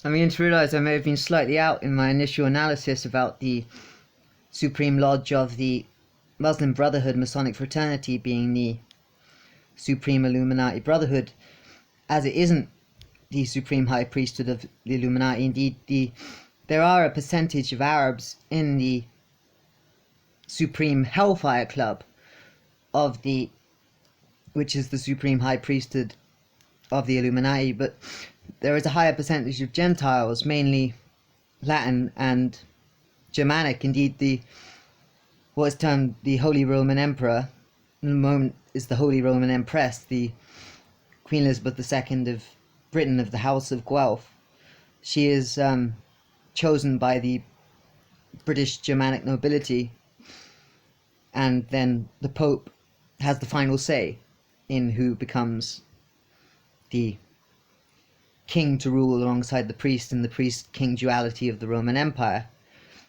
I mean, to realise I may have been slightly out in my initial analysis about the Supreme Lodge of the Muslim Brotherhood Masonic Fraternity being the Supreme Illuminati Brotherhood, as it isn't the Supreme High Priesthood of the Illuminati. Indeed, there are a percentage of Arabs in the Supreme Hellfire Club of the, which is the Supreme High Priesthood of the Illuminati, but there is a higher percentage of Gentiles, mainly Latin and Germanic. Indeed, what is termed the Holy Roman Emperor, in the moment is the Holy Roman Empress, the Queen Elizabeth II of Britain of the House of Guelph. She is chosen by the British Germanic nobility, and then the Pope has the final say in who becomes the king to rule alongside the priest in the priest-king duality of the Roman Empire.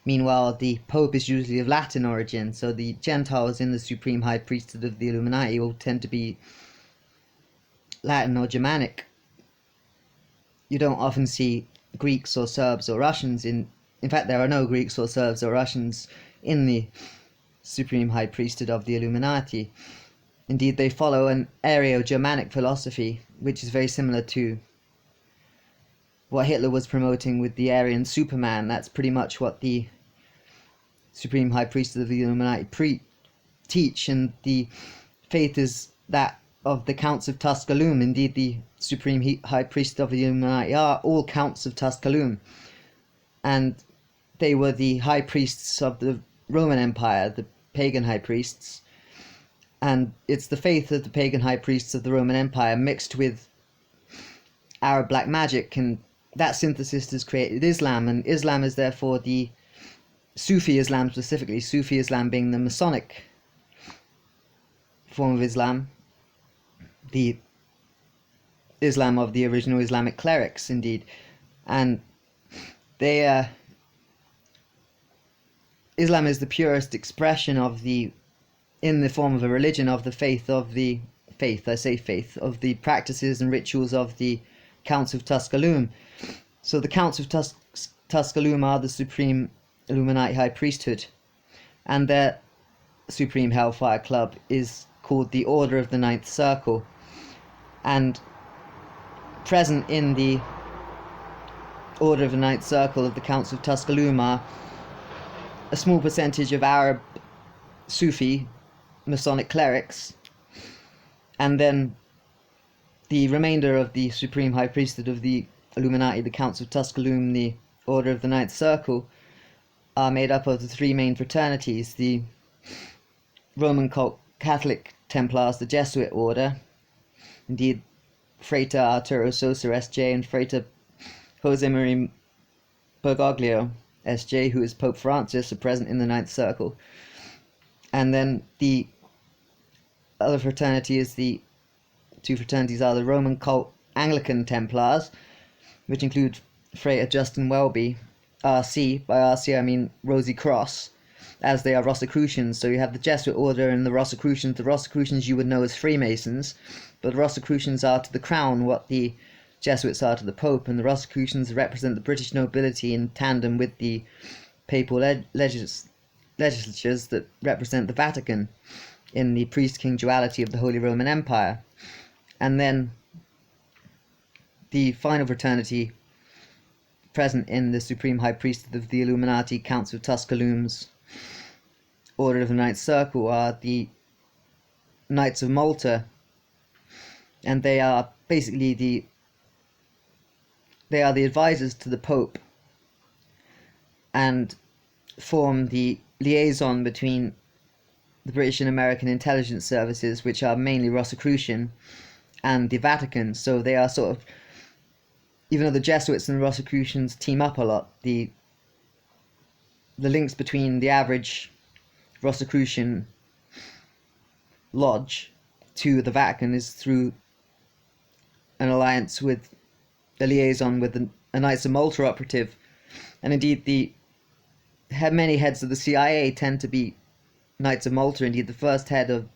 Meanwhile, the Pope is usually of Latin origin, so the Gentiles in the Supreme High Priesthood of the Illuminati will tend to be Latin or Germanic. You don't often see Greeks or Serbs or Russians in fact, there are no Greeks or Serbs or Russians in the Supreme High Priesthood of the Illuminati. Indeed, they follow an Aryo-Germanic philosophy, which is very similar to what Hitler was promoting with the Aryan Superman. That's pretty much what the Supreme High Priesthood of the Illuminati teach, and the faith is that of the Counts of Tusculum. Indeed, the Supreme High Priest of the Illuminati are all Counts of Tusculum, and they were the high priests of the Roman Empire, the pagan high priests, and it's the faith of the pagan high priests of the Roman Empire mixed with Arab black magic, and that synthesis has created Islam, and Islam is therefore the Sufi Islam, specifically Sufi Islam being the Masonic form of Islam, the Islam of the original Islamic clerics, indeed. And they Islam is the purest expression of the, in the form of a religion, of the faith of the of the practices and rituals of the Counts of Tusculum. So the Counts of Tusculum are the Supreme Illuminati High Priesthood, and their Supreme Hellfire Club is called the Order of the Ninth Circle. And present in the Order of the Ninth Circle of the Counts of Tusculum are a small percentage of Arab Sufi Masonic clerics, and then the remainder of the Supreme High Priesthood of the Illuminati, the Counts of Tusculum, the Order of the Ninth Circle, are made up of the three main fraternities: the Roman Catholic Templars, the Jesuit Order, indeed Frater Arturo Sosa S.J. and Frater Jose Maria Bergoglio S.J., who is Pope Francis, are present in the Ninth Circle. And then the other fraternity is the two fraternities are the Roman Cult Anglican Templars, which include Frater Justin Welby, R.C. By R.C. I mean Rosy Cross, as they are Rosicrucians. So you have the Jesuit Order and the Rosicrucians. The Rosicrucians you would know as Freemasons, but the Rosicrucians are to the Crown what the Jesuits are to the Pope, and the Rosicrucians represent the British nobility in tandem with the papal legislatures that represent the Vatican in the priest-king duality of the Holy Roman Empire. And then the final fraternity present in the Supreme High Priesthood of the Illuminati, Counts of Tusculum's Order of the Ninth Circle, are the Knights of Malta, and they are basically they are the advisors to the Pope and form the liaison between the British and American intelligence services, which are mainly Rosicrucian, and the Vatican. So they are sort of, even though the Jesuits and the Rosicrucians team up a lot, the links between the average Rosicrucian lodge to the Vatican is through an alliance with a liaison with a Knights of Malta operative. And indeed, many heads of the CIA tend to be Knights of Malta. Indeed, the first head of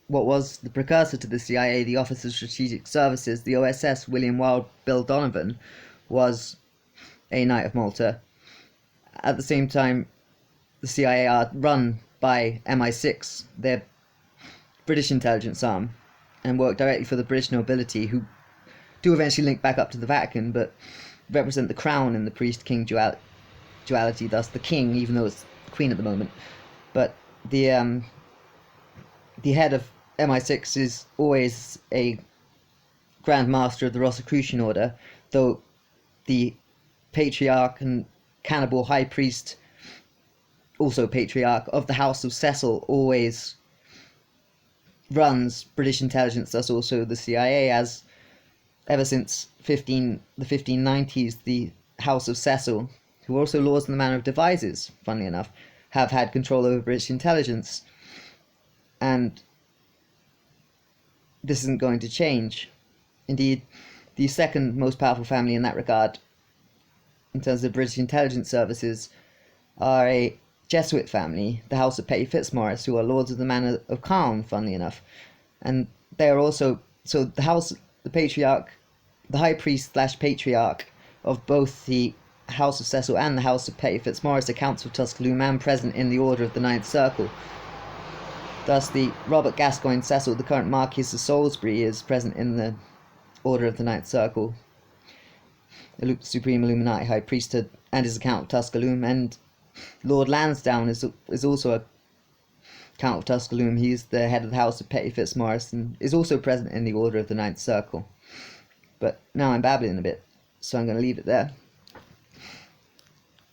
what was the precursor to the CIA, the Office of Strategic Services, the OSS, William Wild Bill Donovan, was a Knight of Malta. At the same time, the CIA are run by MI6, their British intelligence arm, and work directly for the British nobility, who do eventually link back up to the Vatican, but represent the crown in the priest-king duality, thus the king, even though it's the queen at the moment. But the head of MI6 is always a Grand Master of the Rosicrucian Order, though the Patriarch and cannibal high priest, also Patriarch of the House of Cecil, always runs British intelligence, thus also the CIA, as ever since the 1590s, the House of Cecil, who are also lords in the Manor of Devizes, funnily enough, have had control over British intelligence. And this isn't going to change. Indeed, the second most powerful family in that regard, in terms of British intelligence services, are a Jesuit family, the House of Petty Fitzmaurice, who are lords of the Manor of Caen, funnily enough. And they are also, so the House, the Patriarch, the High Priest / Patriarch of both the House of Cecil and the House of Petty Fitzmaurice are Counts of Tusculum and present in the Order of the Ninth Circle. Thus, the Robert Gascoigne Cecil, the current Marquis of Salisbury, is present in the Order of the Ninth Circle, the Supreme Illuminati High Priesthood, and is a Count of Tusculum. And Lord Lansdowne is also a Count of Tusculum. He's the head of the House of Petty Fitzmaurice and is also present in the Order of the Ninth Circle. But now I'm babbling a bit, so I'm going to leave it there.